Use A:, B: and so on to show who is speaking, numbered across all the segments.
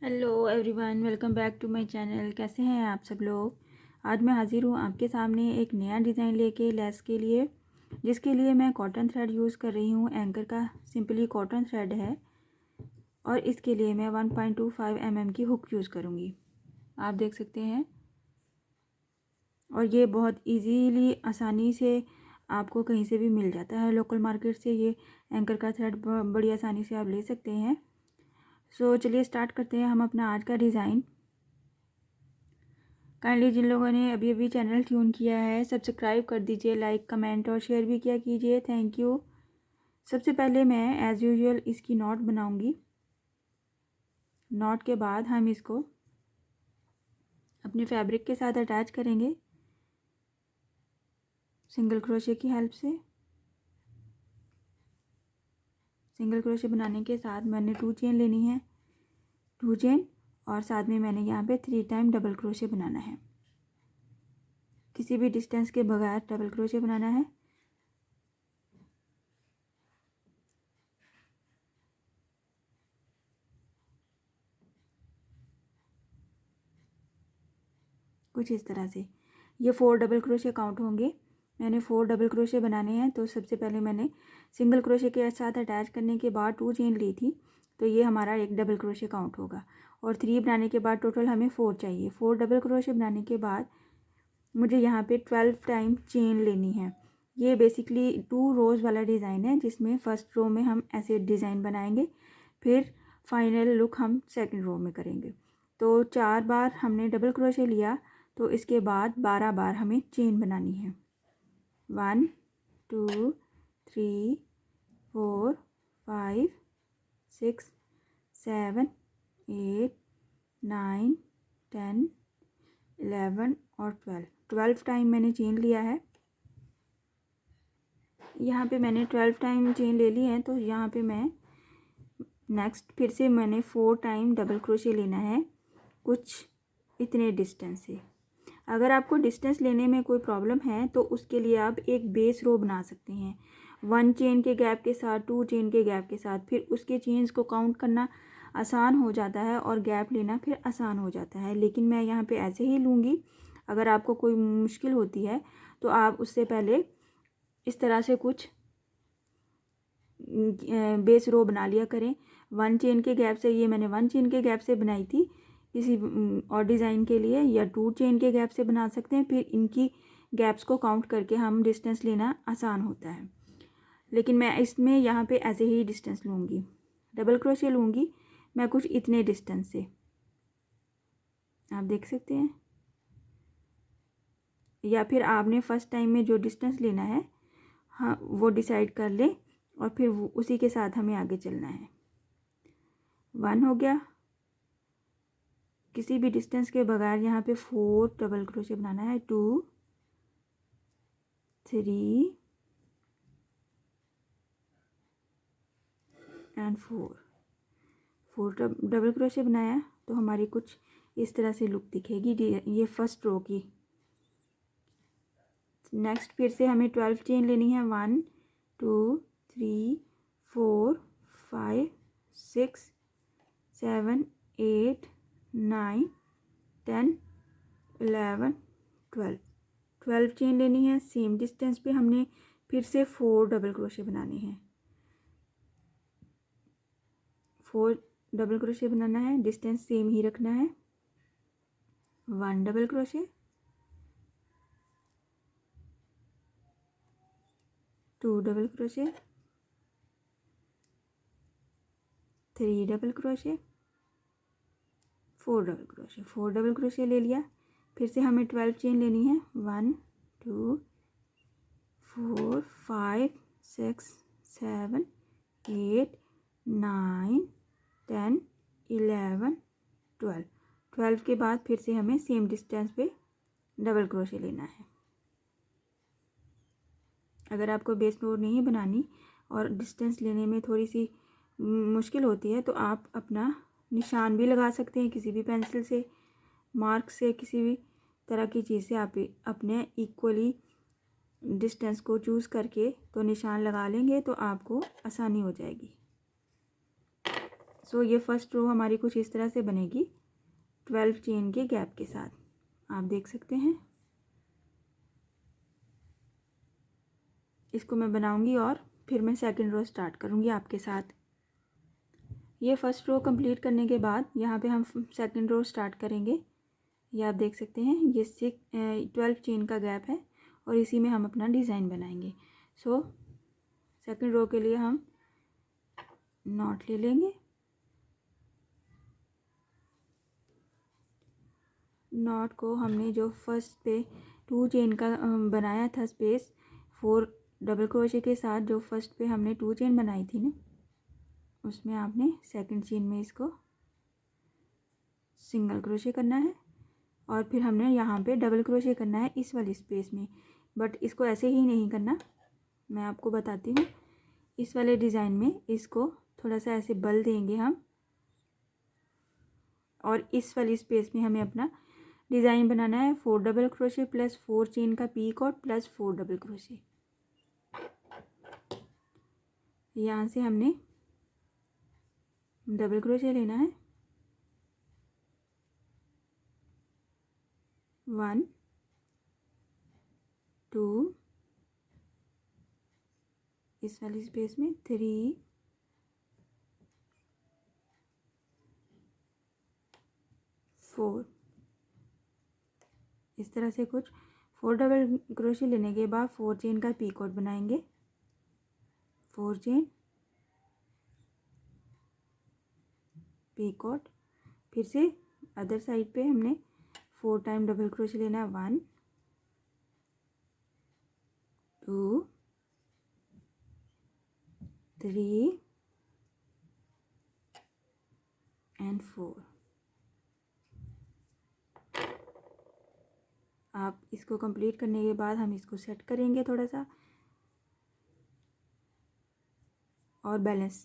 A: Hello everyone, welcome back to my channel. कैसे हैं आप सब लोग। आज मैं हाज़िर हूँ आपके सामने एक नया डिज़ाइन लेके लेस के लिए, जिसके लिए मैं कॉटन थ्रेड यूज़ कर रही हूँ। एंकर का सिंपली कॉटन थ्रेड है और इसके लिए मैं 1.25 mm की हुक यूज़ करूँगी। आप देख सकते हैं, और ये बहुत इजीली आसानी से आपको कहीं से भी मिल जाता है। लोकल मार्केट से ये एंकर का थ्रेड बड़ी आसानी से आप ले सकते हैं। सो चलिए स्टार्ट करते हैं हम अपना आज का डिज़ाइन। काइंडली जिन लोगों ने अभी अभी चैनल ट्यून किया है, सब्सक्राइब कर दीजिए, लाइक कमेंट और शेयर भी किया कीजिए। Thank you. सबसे पहले मैं एज़ यूजुअल इसकी नॉट बनाऊंगी। नॉट के बाद हम इसको अपने फैब्रिक के साथ अटैच करेंगे सिंगल क्रोशे की हेल्प से। सिंगल क्रोशे बनाने के साथ मैंने 2 चेन लेनी है, 2 चेन, और साथ में मैंने यहाँ पे 3 टाइम डबल क्रोशे बनाना है। किसी भी डिस्टेंस के बगैर डबल क्रोशे बनाना है। कुछ इस तरह से ये 4 डबल क्रोशे काउंट होंगे। मैंने 4 डबल क्रोशे बनाने हैं। तो सबसे पहले मैंने सिंगल क्रोशे के साथ अटैच करने के बाद 2 चेन ली थी, तो ये हमारा एक डबल क्रोशे काउंट होगा। और 3 बनाने के बाद टोटल हमें 4 चाहिए। 4 डबल क्रोशे बनाने के बाद मुझे यहाँ पे 12 टाइम चेन लेनी है। ये बेसिकली 2 रोज़ वाला डिज़ाइन है, जिसमें फर्स्ट रो में हम ऐसे डिज़ाइन बनाएंगे, फिर फाइनल लुक हम सेकंड रो में करेंगे। तो 4 बार हमने डबल क्रोशे लिया, तो इसके बाद 12 बार हमें चेन बनानी है। 1 2 3 4 5 6 7 8 9 10 11 और 12 टाइम मैंने चेन लिया है। यहाँ पे मैंने 12 टाइम चेन ले ली है। तो यहाँ पे मैं नेक्स्ट फिर से मैंने 4 टाइम डबल क्रोशे लेना है, कुछ इतने डिस्टेंस से। अगर आपको डिस्टेंस लेने में कोई प्रॉब्लम है तो उसके लिए आप एक बेस रो बना सकते हैं, 1 चेन के गैप के साथ, 2 चेन के गैप के साथ। फिर उसके चेन्स को काउंट करना आसान हो जाता है और गैप लेना फिर आसान हो जाता है। लेकिन मैं यहाँ पे ऐसे ही लूँगी। अगर आपको कोई मुश्किल होती है तो आप उससे पहले इस तरह से कुछ बेस रो बना लिया करें 1 चेन के गैप से। ये मैंने 1 चेन के गैप से बनाई थी किसी और डिज़ाइन के लिए, या 2 चेन के गैप से बना सकते हैं। फिर इनकी गैप्स को काउंट करके हम डिस्टेंस लेना आसान होता है। लेकिन मैं इसमें यहाँ पे ऐसे ही डिस्टेंस लूँगी, डबल क्रोशे लूँगी मैं कुछ इतने डिस्टेंस से। आप देख सकते हैं, या फिर आपने फर्स्ट टाइम में जो डिस्टेंस लेना है, हाँ, वो डिसाइड कर ले और फिर उसी के साथ हमें आगे चलना है। 1 हो गया। किसी भी डिस्टेंस के बगैर यहाँ पे 4 डबल क्रोशे बनाना है। 2 3 एंड 4 डबल क्रोशे बनाया तो हमारी कुछ इस तरह से लुक दिखेगी ये फर्स्ट रो की। नेक्स्ट फिर से हमें 12 चेन लेनी है। 1 2 3 4 5 6 7 8 9 10 11 12 चेन लेनी है। सेम डिस्टेंस पे हमने फिर से 4 डबल क्रोशे बनाने हैं। 4 डबल क्रोशे बनाना है, डिस्टेंस सेम ही रखना है। 1 double crochet, 2 double crochet, 3 double crochet, 4 double crochet. 4 double crochet ले लिया। फिर से हमें 12 चेन लेनी है। 1 2 4 5 6 7 8 9 10 11 12 के बाद फिर से हमें सेम डिस्टेंस पे डबल क्रोशे लेना है। अगर आपको बेस रो नहीं बनानी और डिस्टेंस लेने में थोड़ी सी मुश्किल होती है, तो आप अपना निशान भी लगा सकते हैं किसी भी पेंसिल से, मार्क से, किसी भी तरह की चीज़ से आप अपने इक्वली डिस्टेंस को चूज़ करके तो निशान लगा लेंगे तो आपको आसानी हो जाएगी। सो ये फर्स्ट रो हमारी कुछ इस तरह से बनेगी 12 चेन के गैप के साथ, आप देख सकते हैं। इसको मैं बनाऊंगी और फिर मैं सेकंड रो स्टार्ट करूंगी आपके साथ। ये फर्स्ट रो कंप्लीट करने के बाद यहाँ पे हम सेकंड रो स्टार्ट करेंगे। ये आप देख सकते हैं, ये 12 चेन का गैप है और इसी में हम अपना डिज़ाइन बनाएंगे। सो सेकंड रो के लिए हम नॉट ले लेंगे। नॉट को हमने जो फर्स्ट पे 2 चेन का बनाया था स्पेस 4 डबल क्रोशे के साथ, जो फर्स्ट पे हमने 2 चेन बनाई थी ना, उसमें आपने सेकंड चेन में इसको सिंगल क्रोशे करना है और फिर हमने यहाँ पे डबल क्रोशे करना है इस वाली स्पेस में। बट इसको ऐसे ही नहीं करना, मैं आपको बताती हूँ। इस वाले डिज़ाइन में इसको थोड़ा सा ऐसे बल देंगे हम और इस वाली स्पेस में हमें अपना डिज़ाइन बनाना है 4 डबल क्रोशे प्लस 4 चेन का पीकॉट प्लस 4 डबल क्रोशे। यहाँ से हमने डबल क्रोशे लेना है 1 2, इस वाली स्पेस में 3 4। इस तरह से कुछ 4 डबल क्रोशे लेने के बाद 4 चेन का पीकॉट बनाएंगे, 4 चेन पीकॉट। फिर से अदर साइड पे हमने 4 टाइम डबल क्रोशे लेना है 1 2 3 एंड 4। आप इसको कंप्लीट करने के बाद हम इसको सेट करेंगे थोड़ा सा और बैलेंस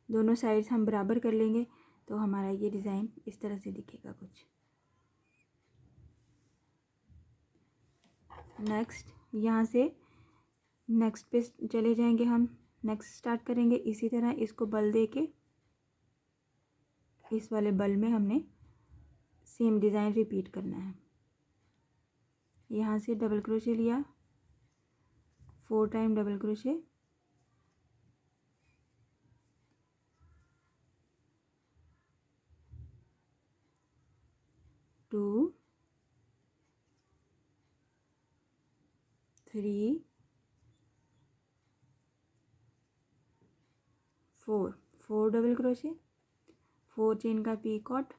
A: दोनों साइड्स हम बराबर कर लेंगे, तो हमारा ये डिज़ाइन इस तरह से दिखेगा कुछ। नेक्स्ट यहाँ से नेक्स्ट पे चले जाएंगे हम, नेक्स्ट स्टार्ट करेंगे। इसी तरह इसको बल दे के इस वाले बल में हमने सेम डिज़ाइन रिपीट करना है। यहाँ से डबल क्रोशे लिया, 4 time double crochet, two 3 4 double crochet, 4 chain का पीकॉट,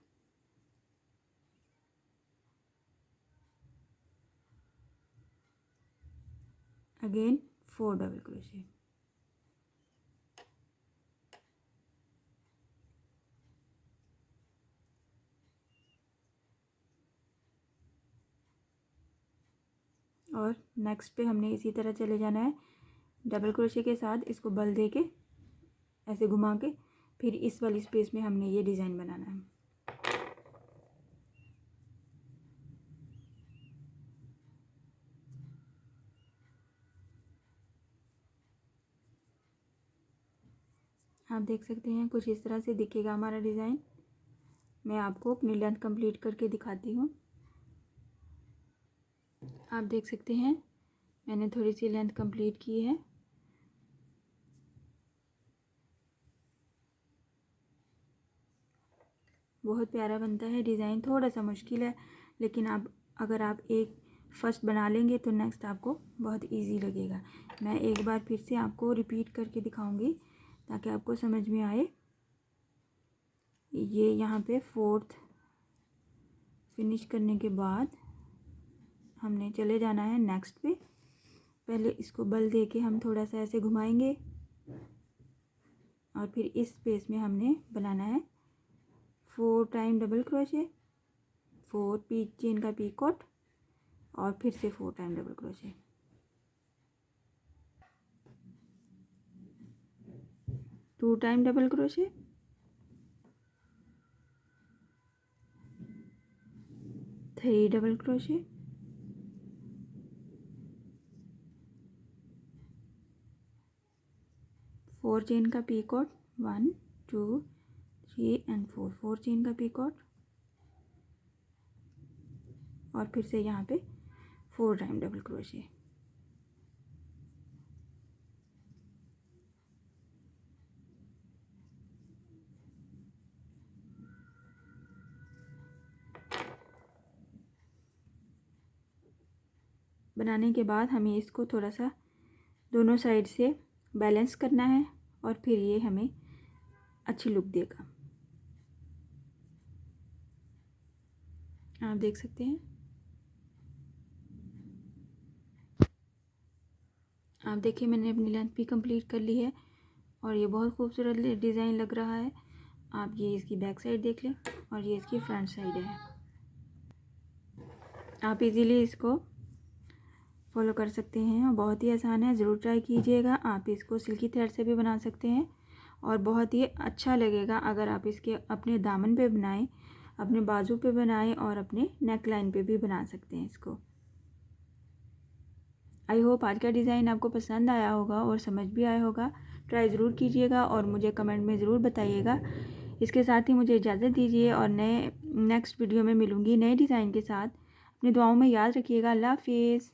A: अगेन 4 डबल क्रोशे। और नेक्स्ट पे हमने इसी तरह चले जाना है, डबल क्रोशे के साथ इसको बल दे के ऐसे घुमा के फिर इस वाली स्पेस में हमने ये डिज़ाइन बनाना है। आप देख सकते हैं कुछ इस तरह से दिखेगा हमारा डिज़ाइन। मैं आपको अपनी लेंथ कंप्लीट करके दिखाती हूँ। आप देख सकते हैं मैंने थोड़ी सी लेंथ कंप्लीट की है। बहुत प्यारा बनता है डिज़ाइन, थोड़ा सा मुश्किल है, लेकिन अगर आप एक फर्स्ट बना लेंगे तो नेक्स्ट आपको बहुत इजी लगेगा। मैं एक बार फिर से आपको रिपीट करके दिखाऊंगी ताकि आपको समझ में आए। ये यहाँ पे 4th फिनिश करने के बाद हमने चले जाना है नेक्स्ट पे। पहले इसको बल दे के हम थोड़ा सा ऐसे घुमाएंगे और फिर इस स्पेस में हमने बनाना है 4 टाइम डबल क्रोशे, 4 चेन का पीकॉट और फिर से 4 time double crochet. Two time double crochet, 3 double crochet, 4 chain का पीकॉट 1 2 3 एंड 4, 4 चेन का पीकॉक और फिर से यहाँ पे 4 टाइम डबल क्रोशे। बनाने के बाद हमें इसको थोड़ा सा दोनों साइड से बैलेंस करना है और फिर ये हमें अच्छी लुक देगा। आप देख सकते हैं, आप देखिए मैंने अपनी लेंथ भी कंप्लीट कर ली है और ये बहुत खूबसूरत डिज़ाइन लग रहा है। आप ये इसकी बैक साइड देख लें और ये इसकी फ्रंट साइड है। आप इजीली इसको फॉलो कर सकते हैं और बहुत ही आसान है, ज़रूर ट्राई कीजिएगा। आप इसको सिल्की थ्रेड से भी बना सकते हैं और बहुत ही अच्छा लगेगा अगर आप इसके अपने दामन पे बनाएं, अपने बाजू पे बनाएं और अपने नेक लाइन पे भी बना सकते हैं इसको। आई होप आज का डिज़ाइन आपको पसंद आया होगा और समझ भी आया होगा। ट्राई ज़रूर कीजिएगा और मुझे कमेंट में ज़रूर बताइएगा। इसके साथ ही मुझे इजाज़त दीजिए और नेक्स्ट वीडियो में मिलूँगी नए डिज़ाइन के साथ। अपनी दुआओं में याद रखिएगा। अल्लाह हाफिज़।